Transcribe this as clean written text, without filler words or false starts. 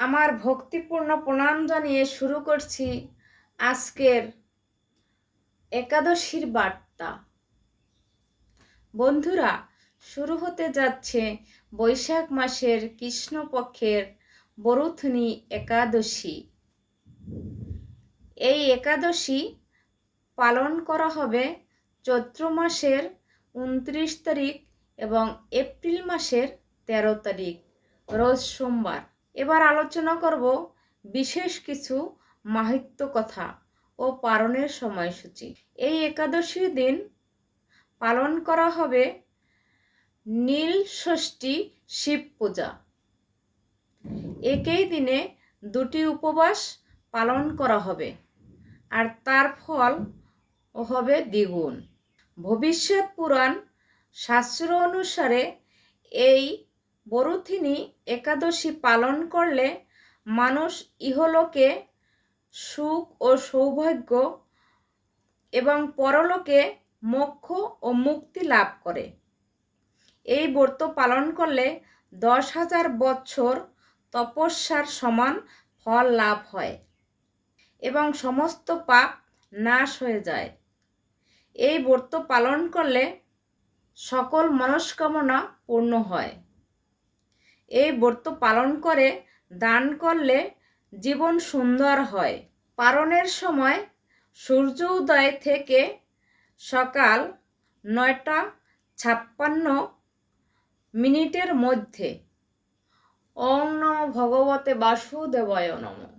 আমার ভক্তিপূর্ণ প্রণাম জানিয়ে শুরু করছি আজকের একাদশীর বার্তা। বন্ধুরা, শুরু হতে যাচ্ছে বৈশাখ মাসের কৃষ্ণপক্ষের বরুথনী একাদশী। এই একাদশী পালন করা হবে চৈত্র মাসের 29 তারিখ এবং এপ্রিল মাসের 13 তারিখ, রোজ সোমবার। এবার আলোচনা করব বিশেষ কিছু মাহাত্ম্য কথা ও পালনের সময়সূচি। এই একাদশীর দিন পালন করা হবে নীল ষষ্ঠী শিব পূজা। একই দিনে দুটি উপবাস পালন করা হবে আর তার ফল হবে দ্বিগুণ। ভবিষ্যৎ পুরাণ শাস্ত্র অনুসারে এই বরুথিনী একাদশী পালন করলে মানুষ ইহলোকে সুখ ও সৌভাগ্য এবং পরলোকে মোক্ষ ও মুক্তি লাভ করে। এই ব্রত পালন করলে 10,000 বছর তপস্যার সমান ফল লাভ হয় এবং সমস্ত পাপ নাশ হয়ে যায়। এই ব্রত পালন করলে সকল মনস্কামনা পূর্ণ হয়। এই ব্রত পালন করে দান করলে জীবন সুন্দর হয়। পালনের সময় সূর্য উদয় থেকে সকাল 9:56 মধ্যে। ওং নমো ভগবতে বাসুদেবায় নমঃ।